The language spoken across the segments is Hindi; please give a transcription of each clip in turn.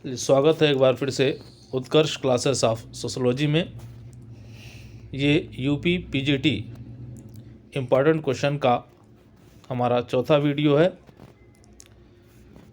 स्वागत है एक बार फिर से उत्कर्ष क्लासेस ऑफ सोशोलॉजी में। ये यूपी पीजीटी इम्पॉर्टेंट क्वेश्चन का हमारा चौथा वीडियो है।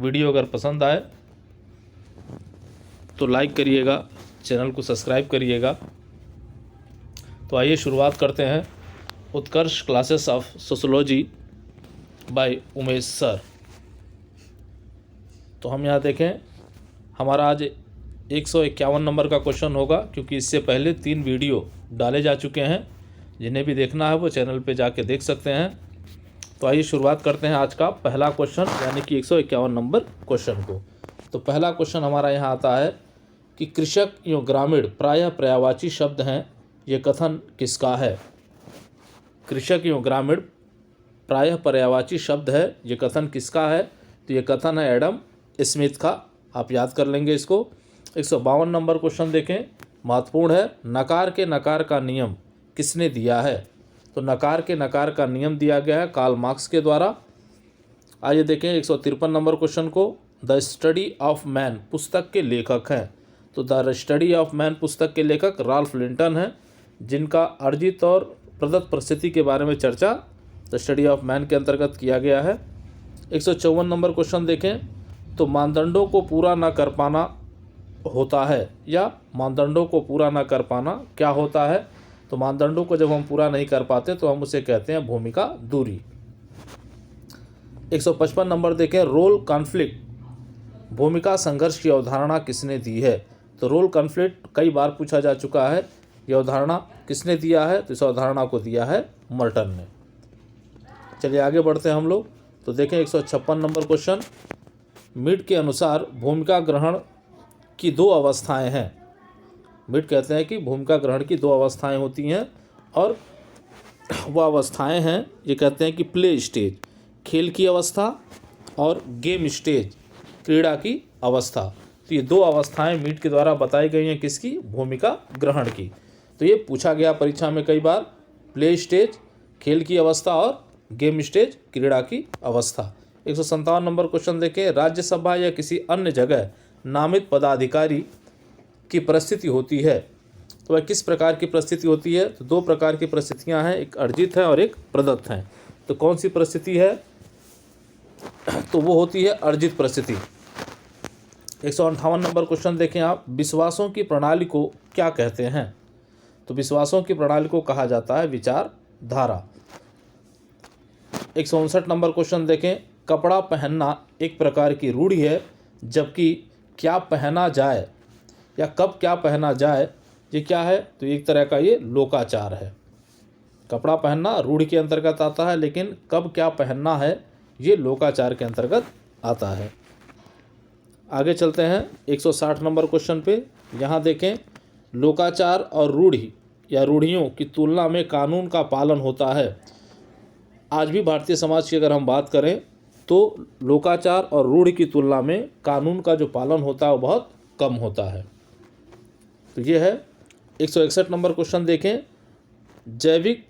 वीडियो अगर पसंद आए तो लाइक करिएगा, चैनल को सब्सक्राइब करिएगा। तो आइए शुरुआत करते हैं। Utkarsh classes of sociology by Umesh sir. तो हम यहाँ देखें, हमारा आज 151 नंबर का क्वेश्चन होगा, क्योंकि इससे पहले 3 वीडियो डाले जा चुके हैं। जिन्हें भी देखना है वो चैनल पे जाके देख सकते हैं। तो आइए शुरुआत करते हैं आज का पहला क्वेश्चन, यानी कि 151 नंबर क्वेश्चन को। तो पहला क्वेश्चन हमारा यहाँ आता है कि कृषक एवं ग्रामीण प्रायः पर्यायवाची शब्द हैं, ये कथन किसका है? कृषक एवं ग्रामीण प्रायः पर्यायवाची शब्द है, ये कथन किसका है? तो ये कथन है एडम स्मिथ का। आप याद कर लेंगे इसको। 152 नंबर क्वेश्चन देखें, महत्वपूर्ण है। नकार के नकार का नियम किसने दिया है? तो नकार के नकार का नियम दिया गया है कार्ल मार्क्स के द्वारा। आइए देखें 153 नंबर क्वेश्चन को। द स्टडी ऑफ मैन पुस्तक के लेखक हैं। तो द स्टडी ऑफ मैन पुस्तक के लेखक राल्फ लिंटन हैं, जिनका अर्जित और प्रदत्त परिस्थिति के बारे में चर्चा द स्टडी ऑफ मैन के अंतर्गत किया गया है। 154 नंबर क्वेश्चन देखें, तो मानदंडों को पूरा न कर पाना होता है, या मानदंडों को पूरा न कर पाना क्या होता है? तो मानदंडों को जब हम पूरा नहीं कर पाते तो हम उसे कहते हैं भूमिका दूरी। 155 नंबर देखें, रोल कॉन्फ्लिक्ट भूमिका संघर्ष की अवधारणा किसने दी है? तो रोल कॉन्फ्लिक्ट कई बार पूछा जा चुका है। यह अवधारणा किसने दिया है? तो इस अवधारणा को दिया है मर्टन ने। चलिए आगे बढ़ते हैं हम लोग। तो देखें 156 नंबर क्वेश्चन, मिड के अनुसार भूमिका ग्रहण की 2 अवस्थाएं हैं। मिड कहते हैं कि भूमिका ग्रहण की 2 अवस्थाएं होती हैं, और वह अवस्थाएं हैं, ये कहते हैं कि प्ले स्टेज खेल की अवस्था और गेम स्टेज क्रीड़ा की अवस्था। तो ये 2 अवस्थाएं मिड के द्वारा बताई गई हैं, किसकी? भूमिका ग्रहण की। तो ये पूछा गया परीक्षा में कई बार, प्ले स्टेज खेल की अवस्था और गेम स्टेज क्रीड़ा की अवस्था। 157 नंबर क्वेश्चन देखें, राज्यसभा या किसी अन्य जगह नामित पदाधिकारी की परिस्थिति होती है, तो वह किस प्रकार की परिस्थिति होती है? तो 2 प्रकार की परिस्थितियां हैं, एक अर्जित है और एक प्रदत्त है। तो कौन सी परिस्थिति है? तो वो होती है अर्जित परिस्थिति। 158 नंबर क्वेश्चन देखें आप, विश्वासों की प्रणाली को क्या कहते हैं? तो विश्वासों की प्रणाली को कहा जाता है विचारधारा। 159 नंबर क्वेश्चन देखें, कपड़ा पहनना एक प्रकार की रूढ़ी है, जबकि क्या पहना जाए या कब क्या पहना जाए ये क्या है? तो एक तरह का ये लोकाचार है। कपड़ा पहनना रूढ़ी के अंतर्गत आता है, लेकिन कब क्या पहनना है ये लोकाचार के अंतर्गत आता है। आगे चलते हैं 160 नंबर क्वेश्चन पे। यहाँ देखें, लोकाचार और रूढ़ी या रूढ़ियों की तुलना में कानून का पालन होता है। आज भी भारतीय समाज की अगर हम बात करें तो लोकाचार और रूढ़ि की तुलना में कानून का जो पालन होता है वो बहुत कम होता है। तो ये है। 161 नंबर क्वेश्चन देखें, जैविक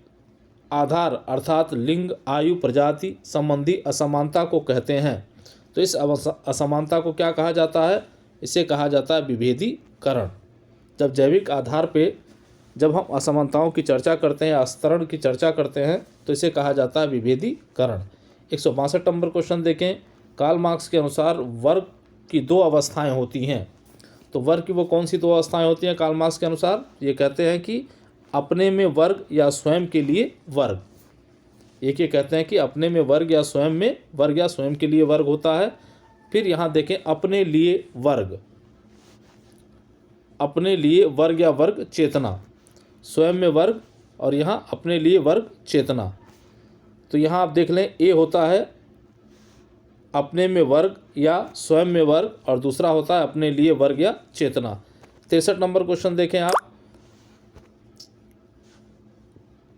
आधार अर्थात लिंग, आयु, प्रजाति संबंधी असमानता को कहते हैं। तो इस असमानता को क्या कहा जाता है? इसे कहा जाता है विभेदीकरण। जब जैविक आधार पे जब हम असमानताओं की चर्चा करते हैं, स्तरण की चर्चा करते हैं, तो इसे कहा जाता है विभेदीकरण। 162 नंबर क्वेश्चन देखें, कार्ल मार्क्स के अनुसार वर्ग की 2 अवस्थाएं होती हैं। तो वर्ग की वो कौन सी 2 अवस्थाएं होती हैं कार्ल मार्क्स के अनुसार? ये कहते हैं कि अपने में वर्ग या स्वयं के लिए वर्ग। एक ये कहते हैं कि अपने में वर्ग या स्वयं में वर्ग या स्वयं के लिए वर्ग होता है। फिर यहाँ देखें, अपने लिए वर्ग, अपने लिए वर्ग या वर्ग चेतना, स्वयं में वर्ग और यहाँ अपने लिए वर्ग चेतना। तो यहाँ आप देख लें, ए होता है अपने में वर्ग या स्वयं में वर्ग, और दूसरा होता है अपने लिए वर्ग या चेतना। 63 नंबर क्वेश्चन देखें आप,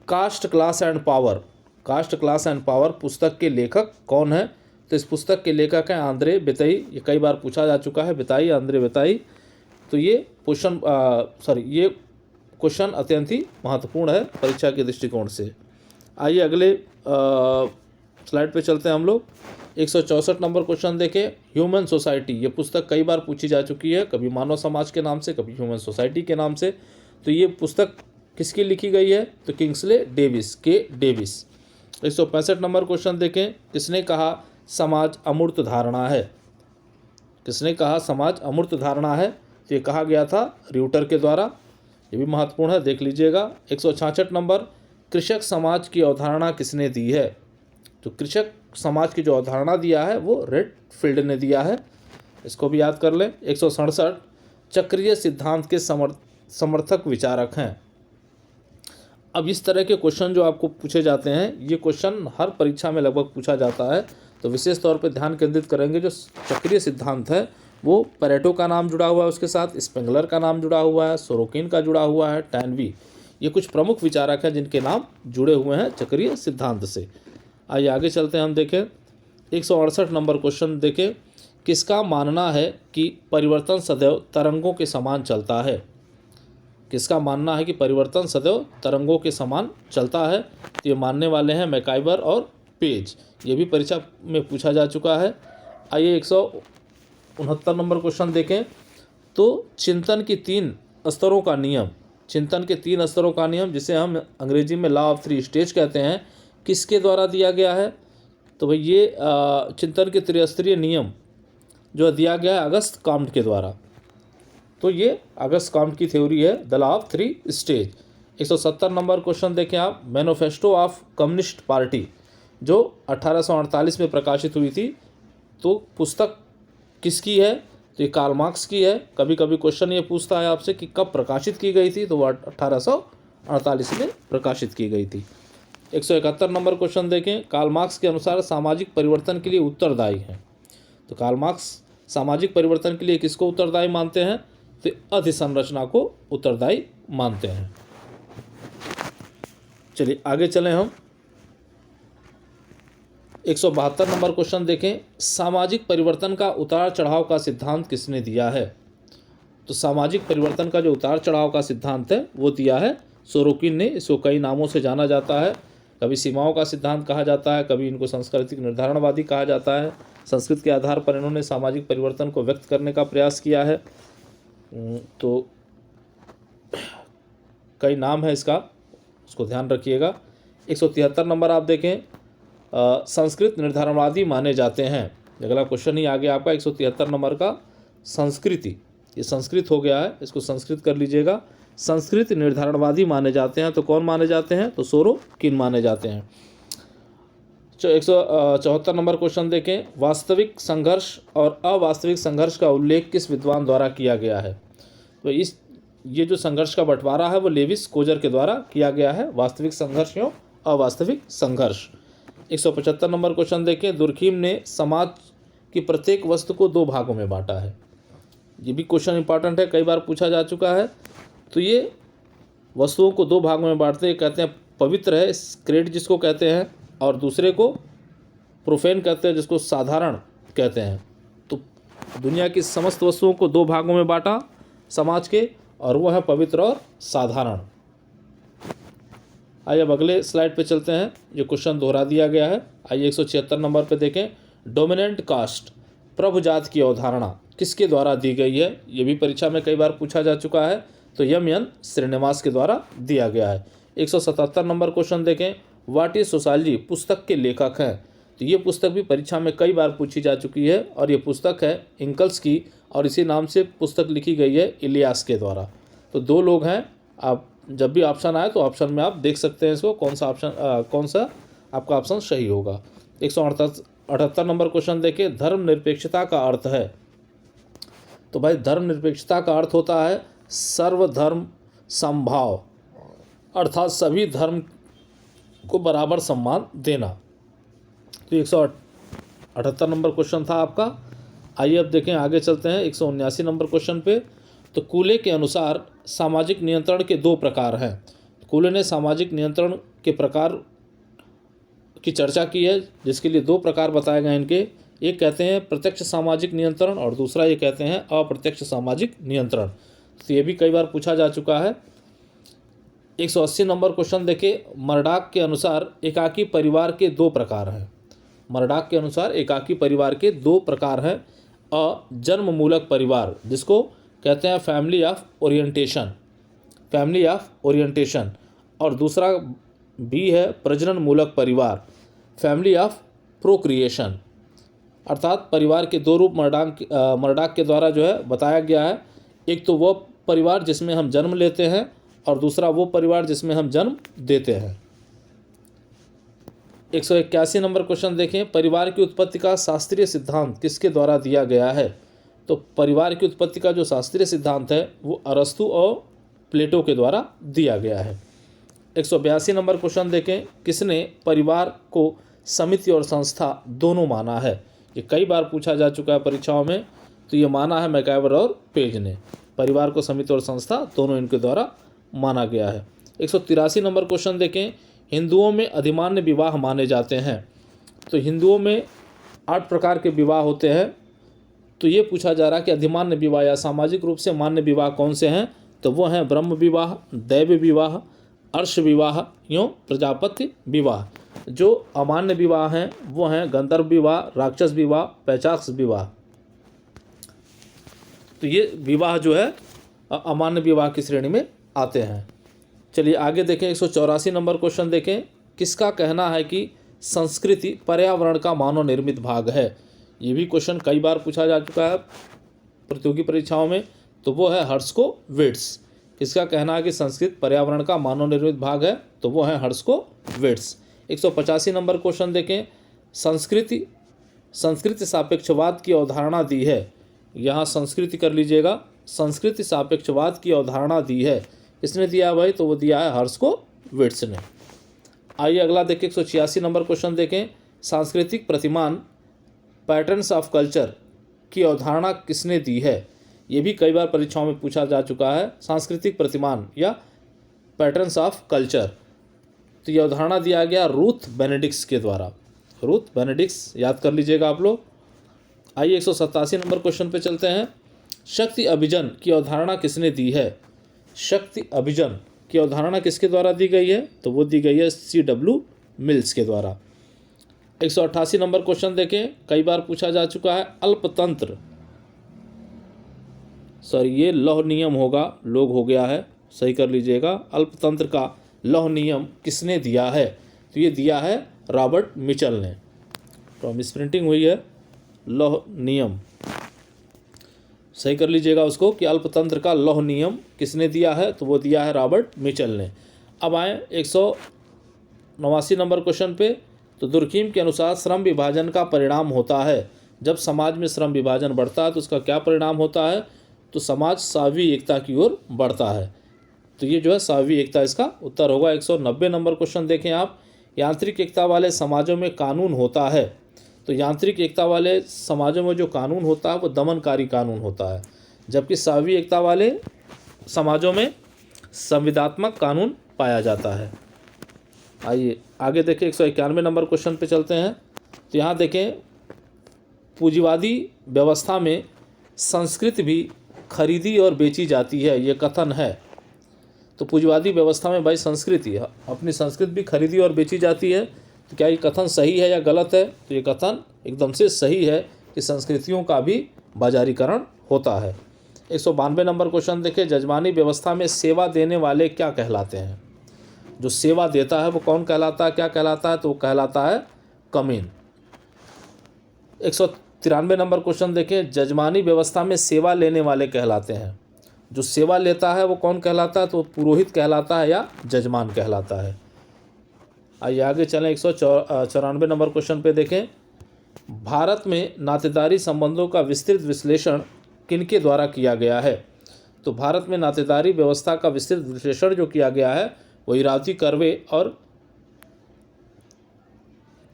caste class and power, caste class and power पुस्तक के लेखक कौन है? तो इस पुस्तक के लेखक हैं आंद्रे बेताई। ये कई बार पूछा जा चुका है, बेताई, आंद्रे बेताई। तो ये क्वेश्चन अत्यंत ही महत्वपूर्ण है परीक्षा के दृष्टिकोण से। आइए अगले स्लाइड पे चलते हैं हम लोग। 164 नंबर क्वेश्चन देखें, ह्यूमन सोसाइटी। ये पुस्तक कई बार पूछी जा चुकी है, कभी मानव समाज के नाम से, कभी ह्यूमन सोसाइटी के नाम से। तो ये पुस्तक किसकी लिखी गई है? तो किंग्सले डेविस, के डेविस। 165 नंबर क्वेश्चन देखें, किसने कहा समाज अमूर्त धारणा है? किसने कहा समाज अमूर्त धारणा है? तो ये कहा गया था र्यूटर के द्वारा। ये भी महत्वपूर्ण है, देख लीजिएगा। 166 नंबर, कृषक समाज की अवधारणा किसने दी है? तो कृषक समाज की जो अवधारणा दिया है वो रेडफील्ड ने दिया है, इसको भी याद कर लें। 167, चक्रीय सिद्धांत के समर्थक विचारक हैं। अब इस तरह के क्वेश्चन जो आपको पूछे जाते हैं, ये क्वेश्चन हर परीक्षा में लगभग पूछा जाता है, तो विशेष तौर पे ध्यान केंद्रित करेंगे। जो चक्रीय सिद्धांत है वो पेरेटो का नाम जुड़ा हुआ है, उसके साथ स्पेंगलर का नाम जुड़ा हुआ है, सोरोकिन का जुड़ा हुआ है, टैनवी। ये कुछ प्रमुख विचारक हैं जिनके नाम जुड़े हुए हैं चक्रीय सिद्धांत से। आइए आगे चलते हैं, हम देखें 168 नंबर क्वेश्चन देखें, किसका मानना है कि परिवर्तन सदैव तरंगों के समान चलता है? किसका मानना है कि परिवर्तन सदैव तरंगों के समान चलता है? तो ये मानने वाले हैं मैकाइबर और पेज। ये भी परीक्षा में पूछा जा चुका है। आइए 169 नंबर क्वेश्चन देखें, तो चिंतन की 3 स्तरों का नियम, चिंतन के 3 स्तरों का नियम, जिसे हम अंग्रेजी में लॉ ऑफ 3 स्टेज कहते हैं, किसके द्वारा दिया गया है? तो भाई ये चिंतन के त्रिस्तरीय नियम जो दिया गया है अगस्त कॉम्ट के द्वारा। तो ये अगस्त कॉम्ट की थ्योरी है, the law of 3 stage. 170 number question देखें आप, मैनिफेस्टो ऑफ कम्युनिस्ट पार्टी जो 1848 में प्रकाशित हुई थी, तो पुस्तक किसकी है? तो ये कार्ल मार्क्स की है। कभी कभी क्वेश्चन ये पूछता है आपसे कि कब प्रकाशित की गई थी, तो वो 1848 में प्रकाशित की गई थी। 171 नंबर क्वेश्चन देखें, कार्ल मार्क्स के अनुसार सामाजिक परिवर्तन के लिए उत्तरदायी है। तो कार्ल मार्क्स सामाजिक परिवर्तन के लिए किसको उत्तरदायी मानते हैं? तो अधिसंरचना को उत्तरदायी मानते हैं। चलिए आगे चलें हम। 172 नंबर क्वेश्चन देखें, सामाजिक परिवर्तन का उतार चढ़ाव का सिद्धांत किसने दिया है? तो सामाजिक परिवर्तन का जो उतार चढ़ाव का सिद्धांत है वो दिया है सोरोकिन ने। इसको कई नामों से जाना जाता है, कभी सीमाओं का सिद्धांत कहा जाता है, कभी इनको सांस्कृतिक निर्धारणवादी कहा जाता है। संस्कृत के आधार पर इन्होंने सामाजिक परिवर्तन को व्यक्त करने का प्रयास किया है। तो कई नाम है इसका, उसको ध्यान रखिएगा। 173 नंबर आप देखें, संस्कृत निर्धारणवादी माने जाते हैं। अगला क्वेश्चन ही आ गया आपका 173 नंबर का, संस्कृति। ये संस्कृत हो गया है, इसको संस्कृत कर लीजिएगा। संस्कृत निर्धारणवादी माने जाते हैं, तो कौन माने जाते हैं? तो सोरोकिन माने जाते हैं। 174 नंबर क्वेश्चन देखें, वास्तविक संघर्ष और अवास्तविक संघर्ष का उल्लेख किस विद्वान द्वारा किया गया है? तो ये जो संघर्ष का बंटवारा है वो लेविस कोजर के द्वारा किया गया है, वास्तविक संघर्ष एवं अवास्तविक संघर्ष। 175 नंबर क्वेश्चन देखें, दुर्खीम ने समाज की प्रत्येक वस्तु को 2 भागों में बांटा है। ये भी क्वेश्चन इंपॉर्टेंट है, कई बार पूछा जा चुका है। तो ये वस्तुओं को 2 भागों में बांटते हैं, कहते हैं पवित्र है, स्क्रेड जिसको कहते हैं, और दूसरे को प्रोफेन कहते हैं, जिसको साधारण कहते हैं। तो दुनिया की समस्त वस्तुओं को 2 भागों में बांटा समाज के, और वो है पवित्र और साधारण। आइए अब अगले स्लाइड पे चलते हैं, जो क्वेश्चन दोहरा दिया गया है। आइए 176 नंबर पे देखें, डोमिनेंट कास्ट प्रभु जात की अवधारणा किसके द्वारा दी गई है? ये भी परीक्षा में कई बार पूछा जा चुका है, तो यम श्रीनिवास के द्वारा दिया गया है। 177 नंबर क्वेश्चन देखें, व्हाट इज सोसाइटी पुस्तक के लेखक हैं। तो ये पुस्तक भी परीक्षा में कई बार पूछी जा चुकी है, और ये पुस्तक है इंकल्स की, और इसी नाम से पुस्तक लिखी गई है इलियास के द्वारा। तो 2 लोग हैं, आप जब भी ऑप्शन आए तो ऑप्शन में आप देख सकते हैं इसको, कौन सा आपका ऑप्शन सही होगा। 178 नंबर क्वेश्चन देखें, धर्मनिरपेक्षता का अर्थ है। तो भाई धर्मनिरपेक्षता का अर्थ होता है सर्वधर्म समभाव, अर्थात सभी धर्म को बराबर सम्मान देना। तो 178 नंबर क्वेश्चन था आपका। आइए अब देखें, आगे चलते हैं 179 नंबर क्वेश्चन पे। तो कूले के अनुसार सामाजिक नियंत्रण के 2 प्रकार हैं। कूले ने सामाजिक नियंत्रण के प्रकार की चर्चा की है, जिसके लिए 2 प्रकार बताए गए इनके। एक कहते हैं प्रत्यक्ष सामाजिक नियंत्रण, और दूसरा ये कहते हैं अप्रत्यक्ष सामाजिक नियंत्रण। तो ये भी कई बार पूछा जा चुका है। 180 नंबर क्वेश्चन देखें, मर्डाक के अनुसार एकाकी परिवार के 2 प्रकार हैं। मर्डाक के अनुसार एकाकी परिवार के दो प्रकार हैं। जन्म मूलक परिवार, जिसको कहते हैं family of orientation, family of orientation, और दूसरा बी है प्रजनन मूलक परिवार, फैमिली ऑफ प्रोक्रिएशन। अर्थात परिवार के दो रूप मर्डाक के द्वारा जो है बताया गया है। एक तो वो परिवार जिसमें हम जन्म लेते हैं और दूसरा वो परिवार जिसमें हम जन्म देते हैं। 181 नंबर क्वेश्चन देखें, परिवार की उत्पत्ति का शास्त्रीय सिद्धांत किसके द्वारा दिया गया है? तो परिवार की उत्पत्ति का जो शास्त्रीय सिद्धांत है वो अरस्तु और प्लेटो के द्वारा दिया गया है। 182 नंबर क्वेश्चन देखें, किसने परिवार को समिति और संस्था दोनों माना है? ये कई बार पूछा जा चुका है परीक्षाओं में, तो ये माना है मैकाइवर और पेज ने। परिवार को समिति और संस्था दोनों इनके द्वारा माना गया है। 183 नंबर क्वेश्चन देखें, हिंदुओं में अधिमान्य विवाह माने जाते हैं। तो हिंदुओं में 8 प्रकार के विवाह होते हैं। तो ये पूछा जा रहा है कि अधिमान्य विवाह या सामाजिक रूप से मान्य विवाह कौन से हैं? तो वो हैं ब्रह्म विवाह, दैव विवाह, अर्श विवाह एवं प्रजापति विवाह। जो अमान्य विवाह हैं वो हैं गंधर्व विवाह, राक्षस विवाह, पैचाक्ष विवाह। तो ये विवाह जो है अमान्य विवाह की श्रेणी में आते हैं। चलिए आगे देखें, 184 नंबर क्वेश्चन देखें, किसका कहना है कि संस्कृति पर्यावरण का मानव निर्मित भाग है? ये भी क्वेश्चन कई बार पूछा जा चुका है प्रतियोगी परीक्षाओं में। तो वो है हर्स्कोविट्ज़। किसका कहना है कि संस्कृति पर्यावरण का मानव निर्मित भाग है? तो वो है हर्स्कोविट्ज़। 185 नंबर क्वेश्चन देखें, संस्कृति सापेक्षवाद की अवधारणा दी है। यहाँ संस्कृति कर लीजिएगा, संस्कृति सापेक्षवाद की अवधारणा दी है। किसने दिया है भाई? तो वो दिया है हर्स्कोविट्ज़ ने। आइए अगला देखें, 186 नंबर क्वेश्चन देखें, सांस्कृतिक प्रतिमान पैटर्न्स ऑफ कल्चर की अवधारणा किसने दी है? ये भी कई बार परीक्षाओं में पूछा जा चुका है, सांस्कृतिक प्रतिमान या पैटर्न्स ऑफ कल्चर। तो ये अवधारणा दिया गया रूथ बेनेडिक्स के द्वारा। रूथ बेनेडिक्स याद कर लीजिएगा आप लोग। आइए 187 नंबर क्वेश्चन पे चलते हैं, शक्ति अभिजन की अवधारणा किसने दी है? शक्ति अभिजन की अवधारणा किसके द्वारा दी गई है? तो वो दी गई है C.W. मिल्स के द्वारा। 188 नंबर क्वेश्चन देखें, कई बार पूछा जा चुका है, अल्पतंत्र, सॉरी ये लौह नियम होगा, लोग हो गया है, सही कर लीजिएगा। अल्पतंत्र का लौह नियम किसने दिया है? तो ये दिया है रॉबर्ट मिचल ने। तो मिसप्रिंटिंग हुई है, लौह नियम, सही कर लीजिएगा उसको कि अल्पतंत्र का लौह नियम किसने दिया है? तो वो दिया है रॉबर्ट मिचल ने। अब आए 189 नंबर क्वेश्चन पे, तो दुर्कीम के अनुसार श्रम विभाजन का परिणाम होता है, जब समाज में श्रम विभाजन बढ़ता है तो उसका क्या परिणाम होता है? तो समाज सावी एकता की ओर बढ़ता है। तो ये जो है सावी एकता इसका उत्तर होगा। 190 नंबर क्वेश्चन देखें आप, यांत्रिक एकता वाले समाजों में कानून होता है। तो यांत्रिक एकता वाले समाजों में जो कानून होता है वो दमनकारी कानून होता है, जबकि सावी एकता वाले समाजों में संविदात्मक कानून पाया जाता है। आइए आगे देखें, 191 नंबर क्वेश्चन पे चलते हैं। तो यहाँ देखें, पूंजीवादी व्यवस्था में संस्कृति भी खरीदी और बेची जाती है, ये कथन है। तो पूंजीवादी व्यवस्था में भाई संस्कृति, अपनी संस्कृति भी खरीदी और बेची जाती है। तो क्या ये कथन सही है या गलत है? तो ये कथन एकदम से सही है कि संस्कृतियों का भी बाजारीकरण होता है। 192 नंबर क्वेश्चन देखें, जजमानी व्यवस्था में सेवा देने वाले क्या कहलाते हैं? जो सेवा देता है वो कौन कहलाता है, क्या कहलाता है? तो वो कहलाता है कमीन। 193 नंबर क्वेश्चन देखें, जजमानी व्यवस्था में सेवा लेने वाले कहलाते हैं। जो सेवा लेता है वो कौन कहलाता है? तो पुरोहित कहलाता है या जजमान कहलाता है। आइए आगे चलें, 194 नंबर क्वेश्चन पे देखें, भारत में नातेदारी संबंधों का विस्तृत विश्लेषण किनके द्वारा किया गया है? तो भारत में नातेदारी व्यवस्था का विस्तृत विश्लेषण जो किया गया है वो इरावती कर्वे और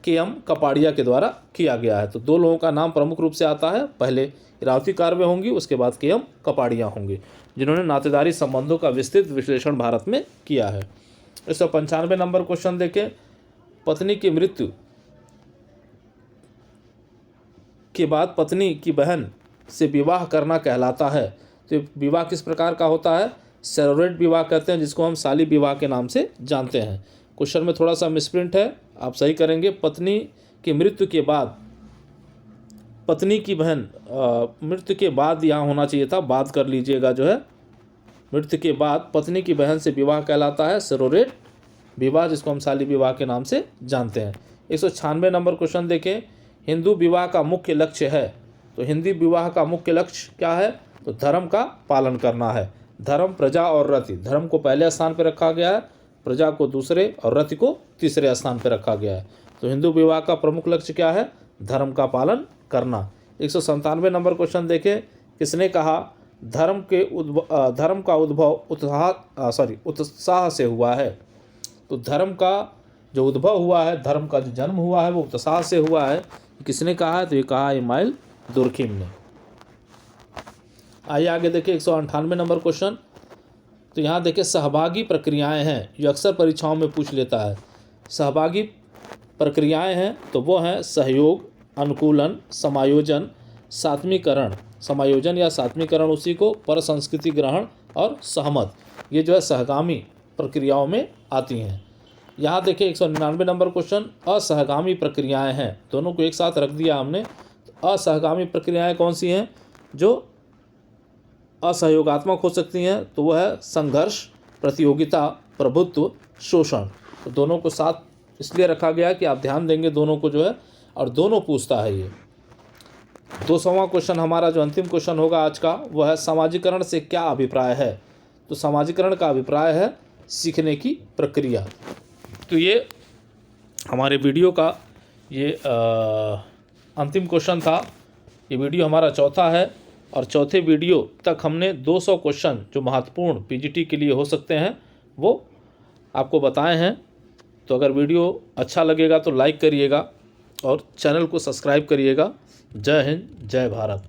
के.एम. कपाड़िया के द्वारा किया गया है। तो दो लोगों का नाम प्रमुख रूप से आता है, पहले इरावती कार्वे होंगी, उसके बाद के.एम. कपाड़िया होंगे, जिन्होंने नातेदारी संबंधों का विस्तृत विश्लेषण भारत में किया है। 195 नंबर क्वेश्चन देखें, पत्नी की मृत्यु के बाद पत्नी की बहन से विवाह करना कहलाता है। तो विवाह किस प्रकार का होता है? सेरोरेट विवाह कहते हैं, जिसको हम साली विवाह के नाम से जानते हैं। क्वेश्चन में थोड़ा सा मिसप्रिंट है, आप सही करेंगे। पत्नी कि मृत्यु के बाद पत्नी की बहन, मृत्यु के बाद यहाँ होना चाहिए था, बात कर लीजिएगा जो है, मृत्यु के बाद पत्नी की बहन से विवाह कहलाता है सरोरेट विवाह, जिसको हम शाली विवाह के नाम से जानते हैं। 196 नंबर क्वेश्चन देखें, हिंदू विवाह का मुख्य लक्ष्य है। तो हिंदू विवाह का मुख्य लक्ष्य क्या है? तो धर्म का पालन करना है। धर्म, प्रजा और रति, धर्म को पहले स्थान पर रखा गया है, प्रजा को दूसरे और रति को तीसरे स्थान पर रखा गया है। तो हिंदू विवाह का प्रमुख लक्ष्य क्या है? धर्म का पालन करना। 197 नंबर क्वेश्चन देखें, किसने कहा धर्म का उद्भव उत्साह से हुआ है? तो धर्म का जो उद्भव हुआ है, धर्म का जो जन्म हुआ है वो उत्साह से हुआ है। किसने कहा है? तो ये कहा इमाइल दुर्खिम ने। आइए आगे देखिए 198 नंबर क्वेश्चन। तो यहाँ देखिए सहभागी प्रक्रियाएं हैं, जो अक्सर परीक्षाओं में पूछ लेता है। सहभागी प्रक्रियाएं हैं तो वो हैं सहयोग, अनुकूलन, समायोजन, सात्मीकरण, समायोजन या सात्मीकरण उसी को, परसंस्कृति ग्रहण और सहमत। ये जो है सहगामी प्रक्रियाओं में आती हैं। यहाँ देखिए 199 नंबर क्वेश्चन, असहगामी प्रक्रियाएं हैं, दोनों को एक साथ रख दिया हमने। तो असहगामी प्रक्रियाएं कौन सी हैं? जो असहयोगात्मक हो सकती हैं, तो वह है संघर्ष, प्रतियोगिता, प्रभुत्व, शोषण। तो दोनों को साथ इसलिए रखा गया कि आप ध्यान देंगे दोनों को जो है, और दोनों पूछता है ये। 200वां क्वेश्चन हमारा जो अंतिम क्वेश्चन होगा आज का, वह है समाजीकरण से क्या अभिप्राय है? तो समाजीकरण का अभिप्राय है सीखने की प्रक्रिया। तो ये हमारे वीडियो का ये अंतिम क्वेश्चन था। ये वीडियो हमारा चौथा है, और चौथे वीडियो तक हमने 200 क्वेश्चन जो महत्वपूर्ण पीजीटी के लिए हो सकते हैं वो आपको बताए हैं। तो अगर वीडियो अच्छा लगेगा तो लाइक करिएगा और चैनल को सब्सक्राइब करिएगा। जय हिंद, जय भारत।